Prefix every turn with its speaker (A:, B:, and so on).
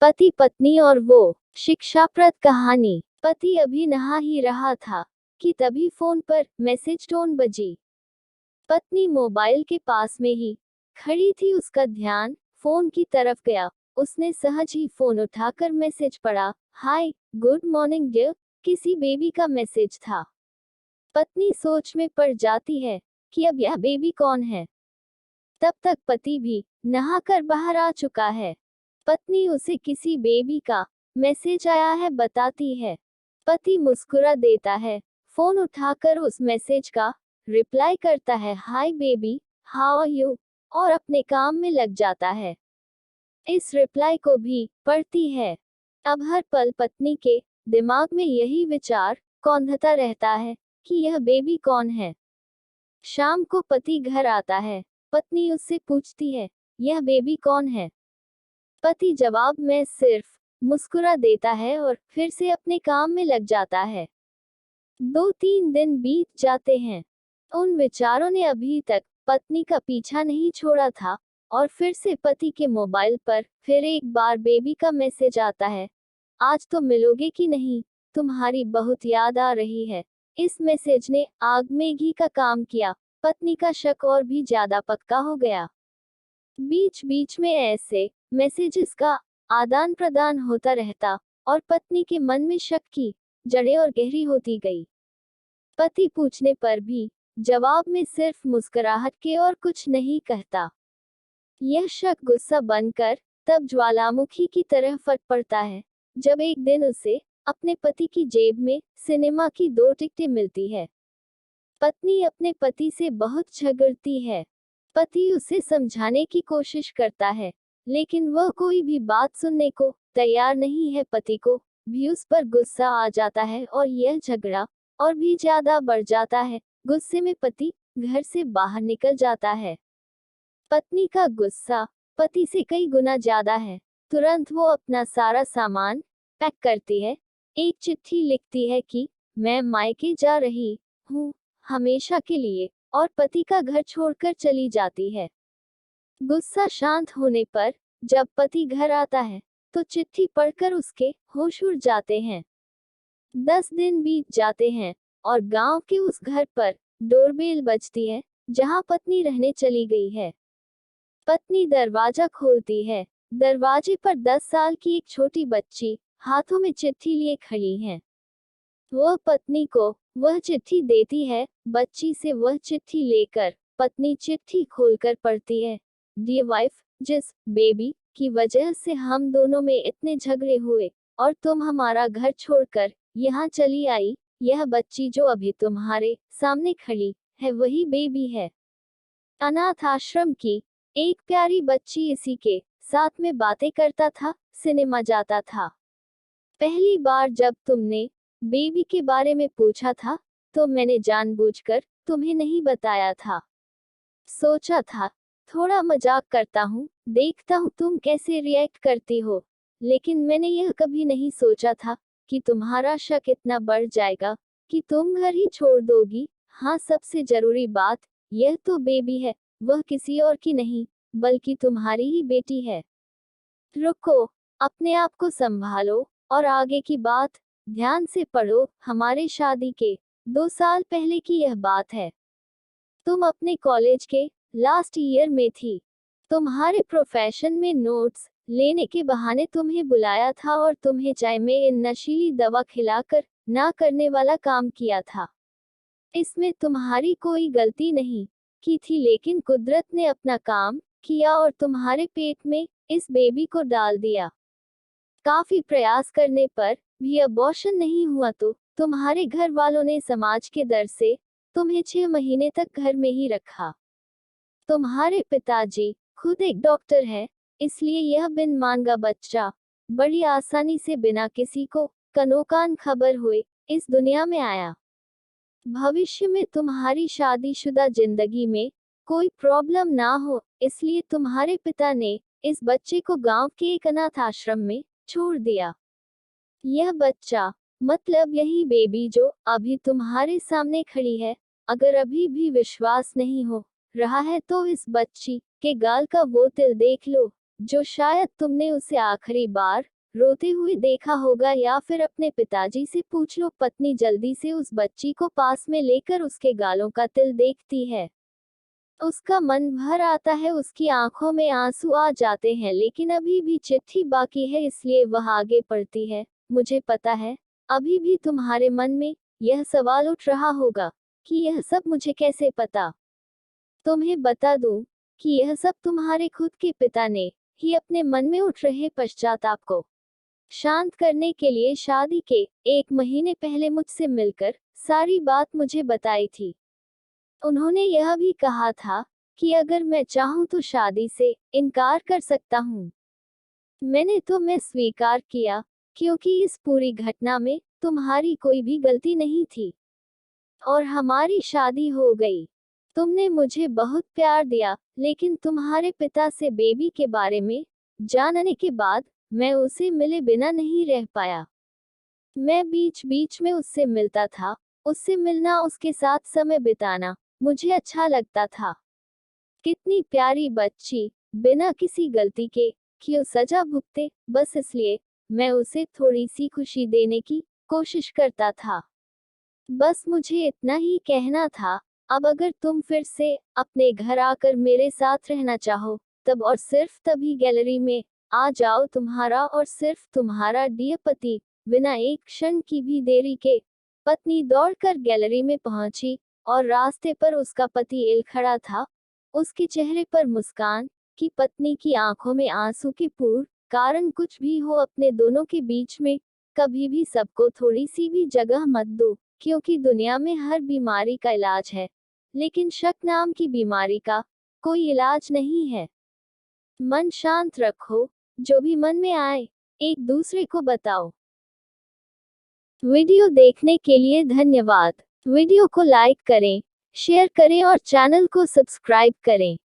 A: पति पत्नी और वो शिक्षाप्रद कहानी। पति अभी नहा ही रहा था कि तभी फोन पर मैसेज टोन बजी। पत्नी मोबाइल के पास में ही खड़ी थी, उसका ध्यान फोन की तरफ गया। उसने सहज ही फोन उठाकर मैसेज पढ़ा। हाय, गुड मॉर्निंग डियर। किसी बेबी का मैसेज था। पत्नी सोच में पड़ जाती है कि अब यह बेबी कौन है। तब तक पति भी नहाकर बाहर आ चुका है। पत्नी उसे किसी बेबी का मैसेज आया है बताती है। पति मुस्कुरा देता है, फोन उठाकर उस मैसेज का रिप्लाई करता है, hi baby, how are you, और अपने काम में लग जाता है। इस रिप्लाई को भी पढ़ती है। अब हर पल पत्नी के दिमाग में यही विचार कौंधता रहता है कि यह बेबी कौन है। शाम को पति घर आता है। पत्नी उससे पूछती है, यह बेबी कौन है। पति जवाब में सिर्फ मुस्कुरा देता है और फिर से अपने काम में लग जाता है। 2-3 दिन बीत जाते हैं। उन विचारों ने अभी तक पत्नी का पीछा नहीं छोड़ा था और फिर से पति के मोबाइल पर फिर एक बार बेबी का मैसेज आता है, आज तो मिलोगे कि नहीं, तुम्हारी बहुत याद आ रही है। इस मैसेज ने आग में घी का काम किया। पत्नी का शक और भी ज्यादा पक्का हो गया। बीच बीच में ऐसे मैसेजेस का आदान प्रदान होता रहता और पत्नी के मन में शक की जड़ें और गहरी होती गई। पति पूछने पर भी जवाब में सिर्फ मुस्कुराहट के और कुछ नहीं कहता। यह शक गुस्सा बनकर तब ज्वालामुखी की तरह फट पड़ता है जब एक दिन उसे अपने पति की जेब में सिनेमा की 2 टिकटें मिलती है। पत्नी अपने पति से बहुत झगड़ती है। पति उसे समझाने की कोशिश करता है, लेकिन वह कोई भी बात सुनने को तैयार नहीं है। पति को भी उस पर गुस्सा आ जाता है और यह झगड़ा और भी ज्यादा बढ़ जाता है। गुस्से में पति घर से बाहर निकल जाता है। पत्नी का गुस्सा पति से कई गुना ज्यादा है। तुरंत वो अपना सारा सामान पैक करती है, एक चिट्ठी लिखती है कि मैं मायके जा रही हूँ हमेशा के लिए, और पति का घर छोड़कर चली जाती है। गुस्सा शांत होने पर जब पति घर आता है तो चिट्ठी पढ़कर उसके होश उड़ जाते हैं। 10 दिन बीत जाते हैं और गांव के उस घर पर डोरबेल बजती है जहां पत्नी रहने चली गई है। पत्नी दरवाजा खोलती है। दरवाजे पर 10 साल की एक छोटी बच्ची हाथों में चिट्ठी लिए खड़ी है। वह पत्नी को वह चिट्ठी देती है। बच्ची से वह चिट्ठी लेकर पत्नी चिट्ठी खोलकर पढ़ती है, डियर वाइफ, जिस बेबी की वजह से हम दोनों में इतने झगड़े हुए और तुम हमारा घर छोड़कर यहाँ चली आई, यह बच्ची जो अभी तुम्हारे सामने खड़ी है वही बेबी है। अनाथ आश्रम की एक प्यारी बच्ची इसी के साथ में बातें करता था, सिनेमा जाता था। पहली बार जब तुमने बेबी के बारे में पूछा था तो मैंने जानबूझकर तुम्हें नहीं बताया था। सोचा था थोड़ा मजाक करता हूँ, देखता हूँ तुम कैसे रिएक्ट करती हो, लेकिन मैंने यह कभी नहीं सोचा था कि तुम्हारा शक इतना बढ़ जाएगा कि तुम घर ही छोड़ दोगी। हाँ, सबसे जरूरी बात, यह तो बेबी है, वह किसी और की नहीं बल्कि तुम्हारी ही बेटी है। रुको, अपने आप को संभालो और आगे की बात ध्यान से पढ़ो। हमारे शादी के 2 साल पहले की यह बात है। तुम अपने कॉलेज के लास्ट ईयर में थी। तुम्हारे प्रोफेशन में नोट्स लेने के बहाने तुम्हें बुलाया था और तुम्हें चाय में इन नशीली दवा खिलाकर ना करने वाला काम किया था। इसमें तुम्हारी कोई गलती नहीं की थी, लेकिन कुदरत ने अपना काम किया और तुम्हारे पेट में इस बेबी को डाल दिया। काफी प्रयास करने पर भी अबॉर्शन नहीं हुआ तो तुम्हारे घर वालों ने समाज के डर से तुम्हें 6 महीने तक घर में ही रखा। तुम्हारे पिताजी खुद एक डॉक्टर है, इसलिए यह बिन मांगा बच्चा बड़ी आसानी से बिना किसी को कनोकान खबर हुए इस दुनिया में आया। भविष्य में तुम्हारी शादीशुदा जिंदगी में कोई प्रॉब्लम ना हो, इसलिए तुम्हारे पिता ने इस बच्चे को गांव के एक अनाथ आश्रम में छोड़ दिया। यह बच्चा, मतलब यही बेबी जो अभी तुम्हारे सामने खड़ी है, अगर अभी भी विश्वास नहीं हो रहा है तो इस बच्ची के गाल का वो तिल देख लो जो शायद तुमने उसे आखिरी बार रोते हुए देखा होगा, या फिर अपने पिताजी से पूछ लो। पत्नी जल्दी से उस बच्ची को पास में लेकर उसके गालों का तिल देखती है। उसका मन भर आता है, उसकी आंखों में आंसू आ जाते हैं, लेकिन अभी भी चिट्ठी बाकी है, इसलिए वह आगे पढ़ती है। मुझे पता है, अभी भी तुम्हारे मन में यह सवाल उठ रहा होगा कि यह सब मुझे कैसे पता। तुम्हें बता दूं कि यह सब तुम्हारे खुद के पिता ने ही अपने मन में उठ रहे पश्चाताप को शांत करने के लिए शादी के 1 महीने पहले मुझसे मिलकर सारी बात मुझे बताई थी। उन्होंने यह भी कहा था कि अगर मैं चाहूं तो शादी से इनकार कर सकता हूं। मैंने तो मैं स्वीकार किया, क्योंकि इस पूरी घटना में तुम्हारी कोई भी गलती नहीं थी, और हमारी शादी हो गई। तुमने मुझे बहुत प्यार दिया, लेकिन तुम्हारे पिता से बेबी के बारे में जानने के बाद मैं उसे मिले बिना नहीं रह पाया। मैं बीच बीच में उससे मिलता था। उससे मिलना, उसके साथ समय बिताना मुझे अच्छा लगता था। कितनी प्यारी बच्ची, बिना किसी गलती के क्यों सजा भुगते, बस इसलिए मैं उसे थोड़ी सी खुशी देने की कोशिश करता था। बस मुझे इतना ही कहना था। अब अगर तुम फिर से अपने घर आकर मेरे साथ रहना चाहो, तब और सिर्फ तभी गैलरी में आ जाओ। तुम्हारा और सिर्फ तुम्हारा डियर पति। बिना एक क्षण की भी देरी के पत्नी दौड़कर गैलरी में पहुंची, और रास्ते पर उसका पति एल खड़ा था, उसके चेहरे पर मुस्कान, कि पत्नी की आंखों में आंसू के पूर्व कारण कुछ भी हो, अपने दोनों के बीच में कभी भी सबको थोड़ी सी भी जगह मत दो, क्योंकि दुनिया में हर बीमारी का इलाज है, लेकिन शक नाम की बीमारी का कोई इलाज नहीं है। मन शांत रखो, जो भी मन में आए एक दूसरे को बताओ। वीडियो देखने के लिए धन्यवाद। वीडियो को लाइक करें, शेयर करें और चैनल को सब्सक्राइब करें।